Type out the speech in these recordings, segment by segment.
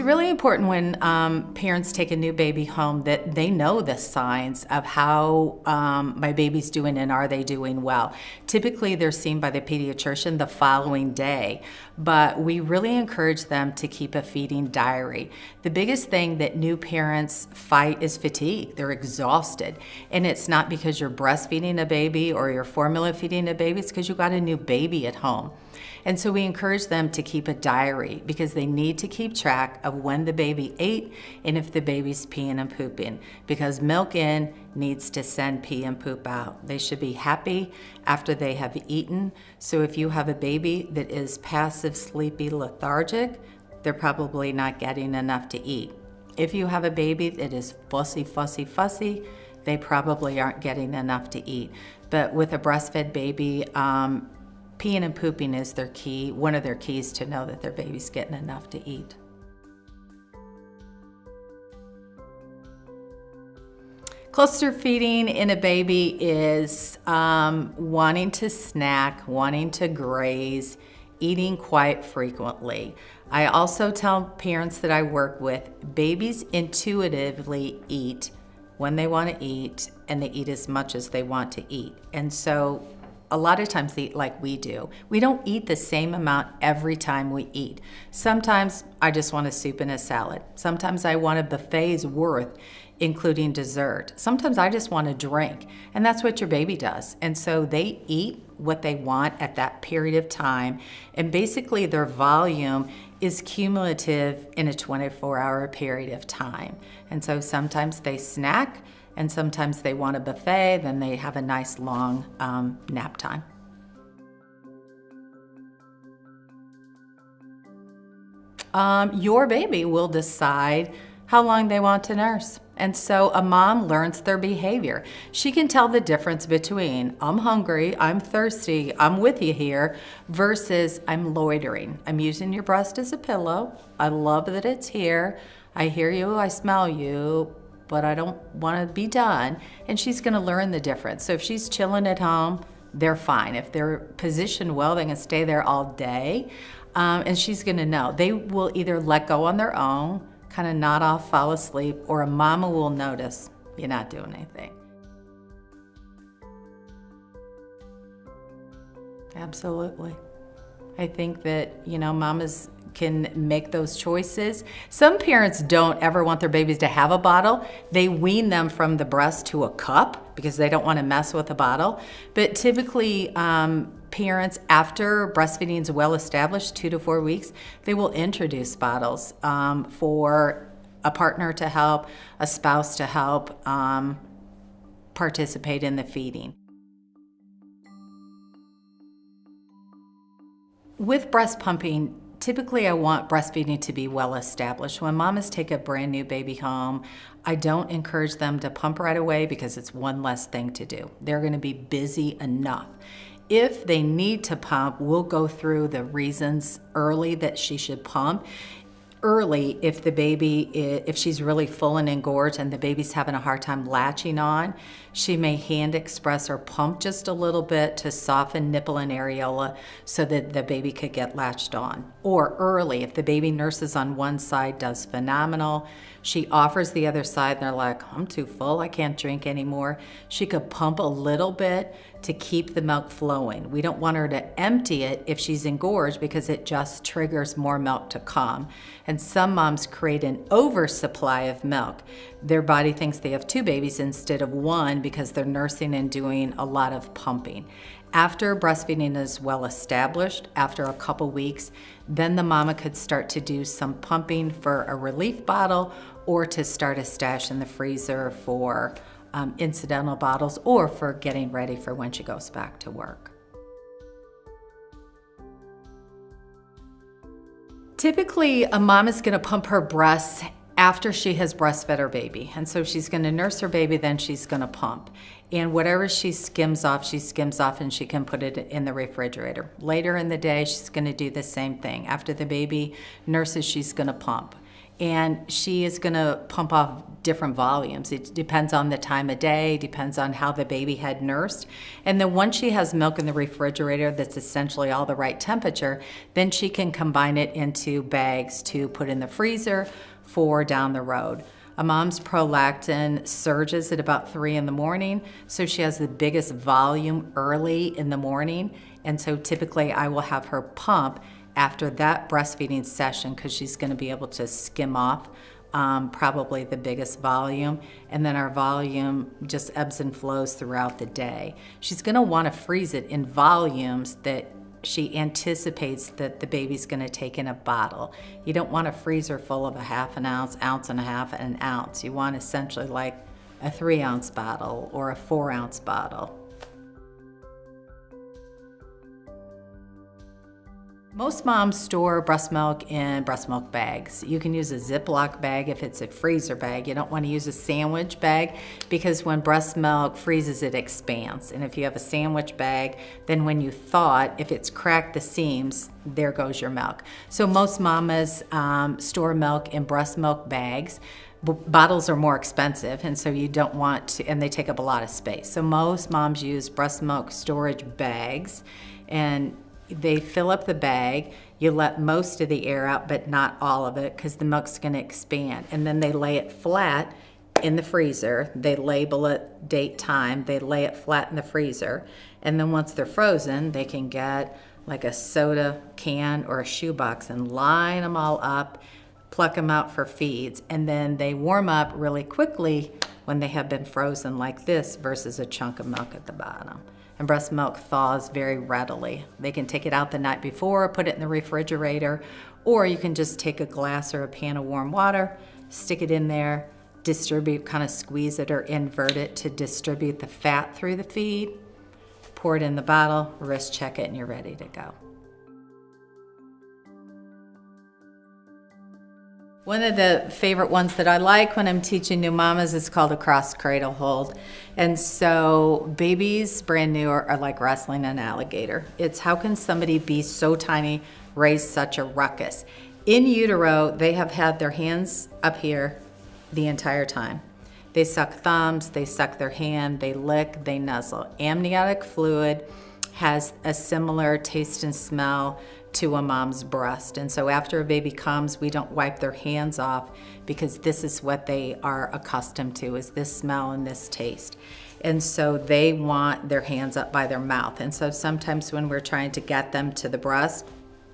really important when parents take a new baby home that they know the signs of how my baby's doing and are they doing well. Typically, they're seen by the pediatrician the following day, but we really encourage them to keep a feeding diary. The biggest thing that new parents fight is fatigue. They're exhausted, and it's not because you're breastfeeding a baby or you're formula feeding a baby, it's because you got a new baby at home. And so we encourage them to keep a diary because they need to keep track of when the baby ate and if the baby's peeing and pooping, because milk in needs to send pee and poop out. They should be happy after they have eaten. So if you have a baby that is passive, sleepy, lethargic, they're probably not getting enough to eat. If you have a baby that is fussy, fussy, fussy, they probably aren't getting enough to eat. But with a breastfed baby, peeing and pooping is their key, one of their keys to know that their baby's getting enough to eat. Cluster feeding in a baby is wanting to snack, wanting to graze, eating quite frequently. I also tell parents that I work with, babies intuitively eat when they want to eat, and they eat as much as they want to eat. And so a lot of times they eat like we do. We don't eat the same amount every time we eat. Sometimes I just want a soup and a salad. Sometimes I want a buffet's worth, including dessert. Sometimes I just want a drink, and that's what your baby does. And so they eat what they want at that period of time, and basically their volume is cumulative in a 24-hour period of time. And so sometimes they snack, and sometimes they want a buffet, then they have a nice long nap time. Your baby will decide how long they want to nurse. And so a mom learns their behavior. She can tell the difference between I'm hungry, I'm thirsty, I'm with you here, versus I'm loitering. I'm using your breast as a pillow. I love that it's here. I hear you, I smell you, but I don't want to be done. And she's going to learn the difference. So if she's chilling at home, they're fine. If they're positioned well, they can stay there all day. And she's going to know. They will either let go on their own, kind of nod off, fall asleep, or a mama will notice you're not doing anything. Absolutely. I think that, mamas can make those choices. Some parents don't ever want their babies to have a bottle. They wean them from the breast to a cup because they don't want to mess with the bottle. But typically, parents, after breastfeeding is well established, 2 to 4 weeks, they will introduce bottles for a partner to help, a spouse to help participate in the feeding. With breast pumping, typically I want breastfeeding to be well established. When mamas take a brand new baby home, I don't encourage them to pump right away because it's one less thing to do. They're going to be busy enough. If they need to pump, we'll go through the reasons early that she should pump. Early, if the baby, if she's really full and engorged and the baby's having a hard time latching on, she may hand express or pump just a little bit to soften nipple and areola so that the baby could get latched on. Or early, if the baby nurses on one side, does phenomenal, she offers the other side, and they're like, I'm too full, I can't drink anymore. She could pump a little bit to keep the milk flowing. We don't want her to empty it if she's engorged because it just triggers more milk to come. And some moms create an oversupply of milk. Their body thinks they have 2 babies instead of 1 because they're nursing and doing a lot of pumping. After breastfeeding is well established, after a couple weeks, then the mama could start to do some pumping for a relief bottle or to start a stash in the freezer for incidental bottles or for getting ready for when she goes back to work. Typically, a mom is going to pump her breasts after she has breastfed her baby. And so she's going to nurse her baby, then she's going to pump. And whatever she skims off, and she can put it in the refrigerator. Later in the day, she's going to do the same thing. After the baby nurses, she's going to pump. and she is going to pump off different volumes. It depends on the time of day, depends on how the baby had nursed. And then once she has milk in the refrigerator that's essentially all the right temperature, then she can combine it into bags to put in the freezer for down the road. A mom's prolactin surges at about 3 in the morning, so she has the biggest volume early in the morning. And so typically I will have her pump after that breastfeeding session because she's going to be able to skim off probably the biggest volume, and then our volume just ebbs and flows throughout the day. She's going to want to freeze it in volumes that she anticipates that the baby's going to take in a bottle. You don't want a freezer full of a half an ounce, ounce and a half, and an ounce. You want essentially like a 3-ounce bottle or a 4-ounce bottle. Most moms store breast milk in breast milk bags. You can use a Ziploc bag if it's a freezer bag. You don't want to use a sandwich bag because when breast milk freezes, it expands. And if you have a sandwich bag, then when you thaw it, if it's cracked the seams, there goes your milk. So most mamas store milk in breast milk bags. Bottles are more expensive, and so you don't want to, and they take up a lot of space. So most moms use breast milk storage bags, and they fill up the bag. You let most of the air out, but not all of it, because the milk's going to expand. And then they lay it flat in the freezer. They label it date, time. They lay it flat in the freezer. And then once they're frozen, they can get like a soda can or a shoebox and line them all up, pluck them out for feeds. And then they warm up really quickly when they have been frozen like this versus a chunk of milk at the bottom. And breast milk thaws very readily. They can take it out the night before, put it in the refrigerator, or you can just take a glass or a pan of warm water, stick it in there, distribute, kind of squeeze it or invert it to distribute the fat through the feed, pour it in the bottle, wrist check it, and you're ready to go. One of the favorite ones that I like when I'm teaching new mamas is called a cross cradle hold. And so babies brand new are like wrestling an alligator. It's how can somebody be so tiny, raise such a ruckus? In utero, they have had their hands up here the entire time. They suck thumbs, they suck their hand, they lick, they nuzzle. Amniotic fluid has a similar taste and smell to a mom's breast. And so after a baby comes, we don't wipe their hands off because this is what they are accustomed to, is this smell and this taste. And so they want their hands up by their mouth. And so sometimes when we're trying to get them to the breast,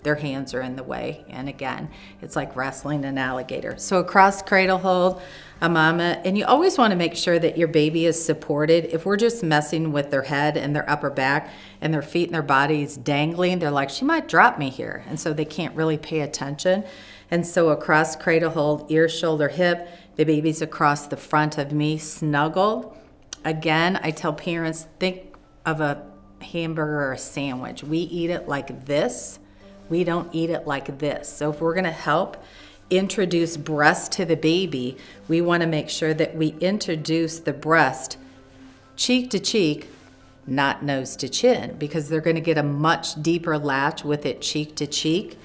their hands are in the way. And again, it's like wrestling an alligator. So a cross cradle hold, a mama, and you always want to make sure that your baby is supported. If we're just messing with their head and their upper back and their feet and their bodies dangling, they're like, she might drop me here. And so they can't really pay attention. And so a cross cradle hold, ear, shoulder, hip, the baby's across the front of me, snuggled. Again, I tell parents, think of a hamburger or a sandwich. We eat it like this. We don't eat it like this. So if we're going to help introduce breast to the baby, we want to make sure that we introduce the breast cheek to cheek, not nose to chin, because they're going to get a much deeper latch with it cheek to cheek.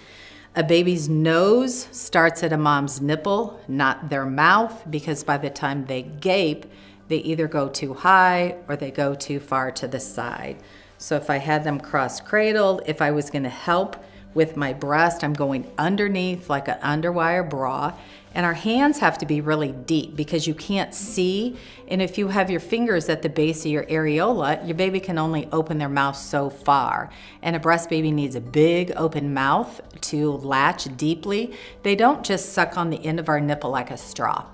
A baby's nose starts at a mom's nipple, not their mouth, because by the time they gape, they either go too high or they go too far to the side. So if I had them cross-cradled, if I was going to help with my breast, I'm going underneath like an underwire bra, and our hands have to be really deep because you can't see. And if you have your fingers at the base of your areola, your baby can only open their mouth so far. And a breast baby needs a big open mouth to latch deeply. They don't just suck on the end of our nipple like a straw.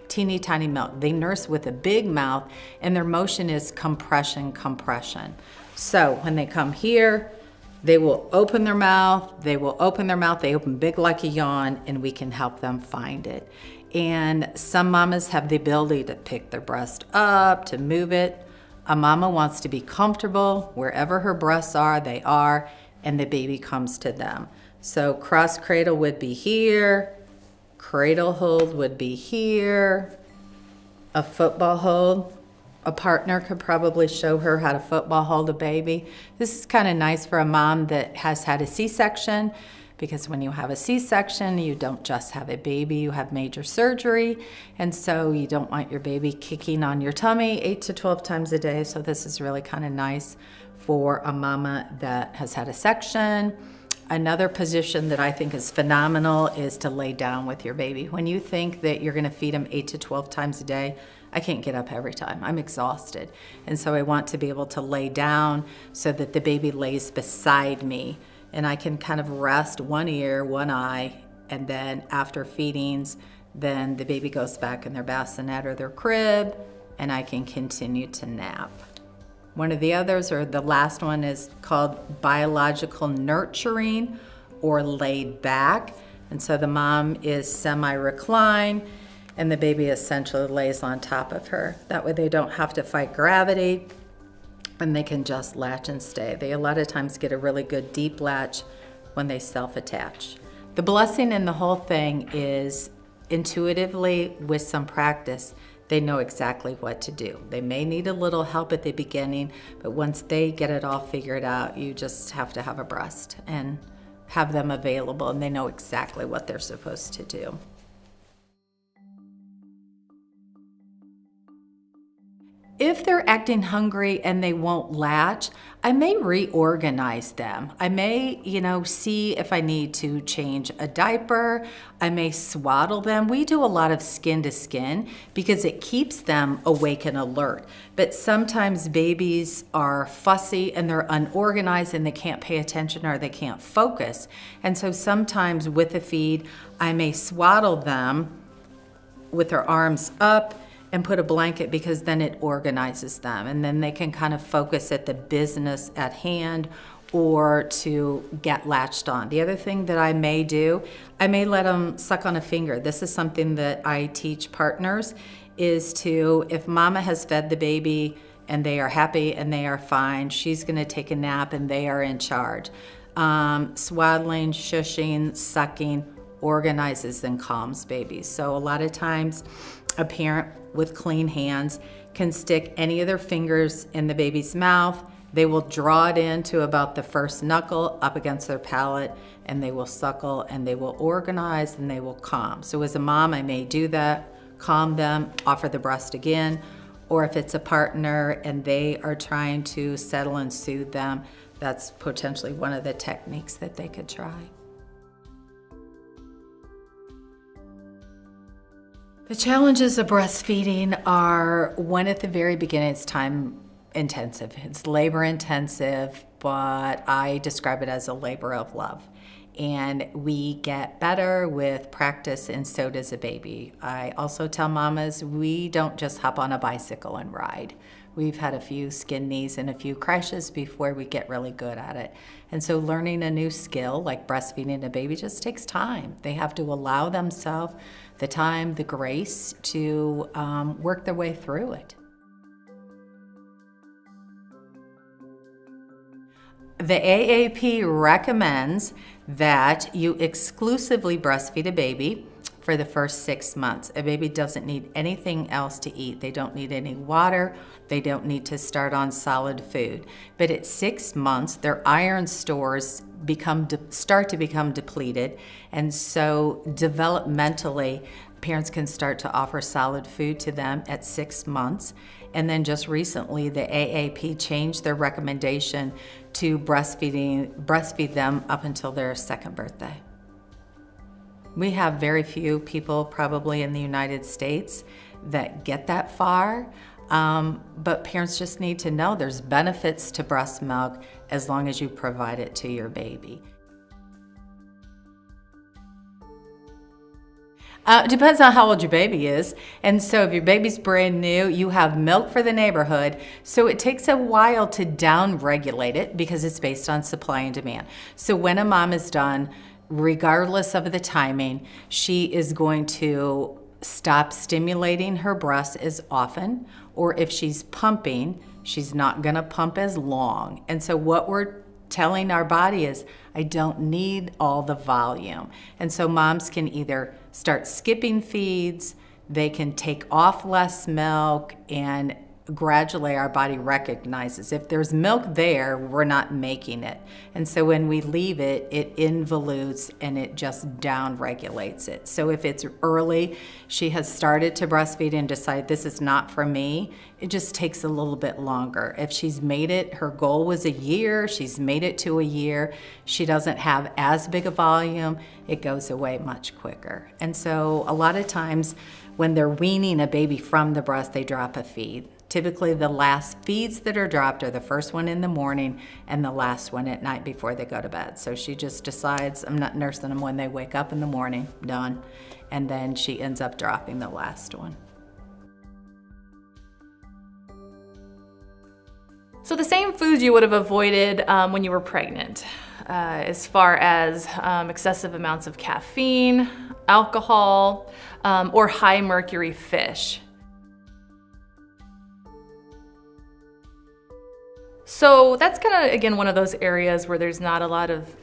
Teeny tiny milk. They nurse with a big mouth, and their motion is compression, compression. So when they come here, they will open their mouth, they open big like a yawn, and we can help them find it. And some mamas have the ability to pick their breast up, to move it. A mama wants to be comfortable. Wherever her breasts are, they are, and the baby comes to them. So cross cradle would be here, cradle hold would be here, a football hold. A partner could probably show her how to football hold a baby. This is kind of nice for a mom that has had a C-section because when you have a C-section, you don't just have a baby, you have major surgery. And so you don't want your baby kicking on your tummy 8 to 12 times a day. So this is really kind of nice for a mama that has had a section. Another position that I think is phenomenal is to lay down with your baby. When you think that you're gonna feed them 8 to 12 times a day, I can't get up every time. I'm exhausted. And so I want to be able to lay down so that the baby lays beside me and I can kind of rest one ear, one eye, and then after feedings, then the baby goes back in their bassinet or their crib and I can continue to nap. One of the others, or the last one, is called biological nurturing or laid back. And so the mom is semi-reclined and the baby essentially lays on top of her. That way they don't have to fight gravity and they can just latch and stay. They a lot of times get a really good deep latch when they self-attach. The blessing in the whole thing is intuitively, with some practice, they know exactly what to do. They may need a little help at the beginning, but once they get it all figured out, you just have to have a breast and have them available, and they know exactly what they're supposed to do. If they're acting hungry and they won't latch, I may reorganize them. I may, see if I need to change a diaper. I may swaddle them. We do a lot of skin to skin because it keeps them awake and alert. But sometimes babies are fussy and they're unorganized and they can't pay attention or they can't focus. And so sometimes with a feed, I may swaddle them with their arms up and put a blanket, because then it organizes them and then they can kind of focus at the business at hand or to get latched on. The other thing that I may do, I may let them suck on a finger. This is something that I teach partners, is to, if mama has fed the baby and they are happy and they are fine, she's gonna take a nap and they are in charge. Swaddling, shushing, sucking organizes and calms babies. So a lot of times a parent with clean hands can stick any of their fingers in the baby's mouth. They will draw it into about the first knuckle up against their palate, and they will suckle and they will organize and they will calm. So as a mom, I may do that, calm them, offer the breast again, or if it's a partner and they are trying to settle and soothe them, that's potentially one of the techniques that they could try. The challenges of breastfeeding are, when at the very beginning it's time intensive. It's labor intensive, but I describe it as a labor of love. And we get better with practice, and so does a baby. I also tell mamas, we don't just hop on a bicycle and ride. We've had a few skin knees and a few crashes before we get really good at it. And so learning a new skill like breastfeeding a baby just takes time. They have to allow themselves the time, the grace to work their way through it. The AAP recommends that you exclusively breastfeed a baby for the first 6 months. A baby doesn't need anything else to eat. They don't need any water. They don't need to start on solid food. But at 6 months, their iron stores start to become depleted. And so developmentally, parents can start to offer solid food to them at 6 months. And then just recently, the AAP changed their recommendation to breastfeed them up until their second birthday. We have very few people probably in the United States that get that far, but parents just need to know there's benefits to breast milk as long as you provide it to your baby. It depends on how old your baby is. And so if your baby's brand new, you have milk for the neighborhood. So it takes a while to down-regulate it because it's based on supply and demand. So when a mom is done, regardless of the timing, she is going to stop stimulating her breast as often, or if she's pumping, she's not gonna pump as long. And so what we're telling our body is, I don't need all the volume. And so moms can either start skipping feeds, they can take off less milk and gradually our body recognizes if there's milk there, we're not making it. And so when we leave it, it involutes and it just down regulates it. So if it's early, she has started to breastfeed and decide this is not for me, it just takes a little bit longer. If she's made it, her goal was a year, she's made it to a year, she doesn't have as big a volume, it goes away much quicker. And so a lot of times when they're weaning a baby from the breast, they drop a feed. Typically the last feeds that are dropped are the first one in the morning and the last one at night before they go to bed. So she just decides, I'm not nursing them when they wake up in the morning, done. And then she ends up dropping the last one. So the same foods you would have avoided when you were pregnant, as far as excessive amounts of caffeine, alcohol, or high mercury fish. So that's kind of, again, one of those areas where there's not a lot of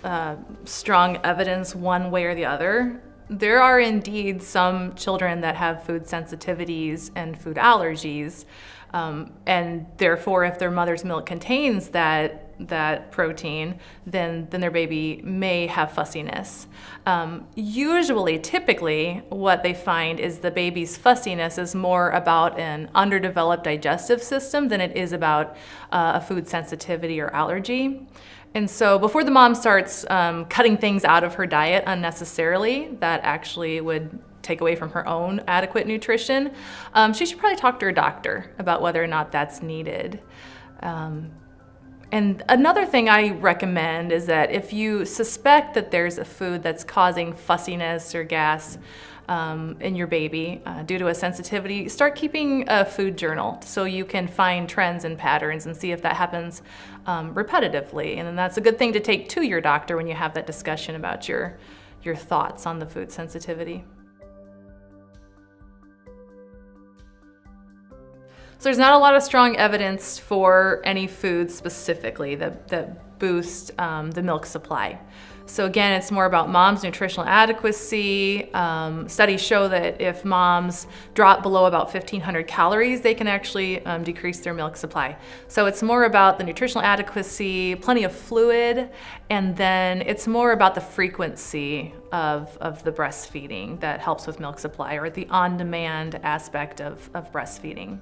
strong evidence one way or the other. There are indeed some children that have food sensitivities and food allergies, and therefore if their mother's milk contains that protein, then their baby may have fussiness. Typically, what they find is the baby's fussiness is more about an underdeveloped digestive system than it is about a food sensitivity or allergy. And so before the mom starts cutting things out of her diet unnecessarily, that actually would take away from her own adequate nutrition, she should probably talk to her doctor about whether or not that's needed. And another thing I recommend is that if you suspect that there's a food that's causing fussiness or gas in your baby due to a sensitivity, start keeping a food journal so you can find trends and patterns and see if that happens repetitively. And then that's a good thing to take to your doctor when you have that discussion about your thoughts on the food sensitivity. So there's not a lot of strong evidence for any foods specifically that boost the milk supply. So again, it's more about mom's nutritional adequacy. Studies show that if moms drop below about 1,500 calories, they can actually decrease their milk supply. So it's more about the nutritional adequacy, plenty of fluid, and then it's more about the frequency of the breastfeeding that helps with milk supply, or the on-demand aspect of breastfeeding.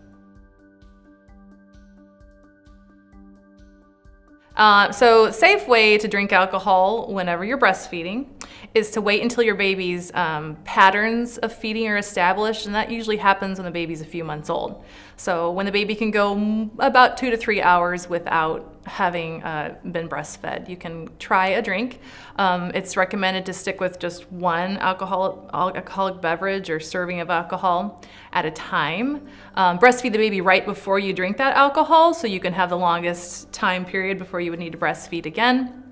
So safe way to drink alcohol whenever you're breastfeeding is to wait until your baby's patterns of feeding are established, and that usually happens when the baby's a few months old. So when the baby can go about 2 to 3 hours without having been breastfed, you can try a drink. It's recommended to stick with just one alcoholic beverage or serving of alcohol at a time. Breastfeed the baby right before you drink that alcohol so you can have the longest time period before you would need to breastfeed again.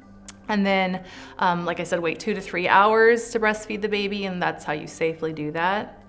And then, like I said, wait 2 to 3 hours to breastfeed the baby, and that's how you safely do that.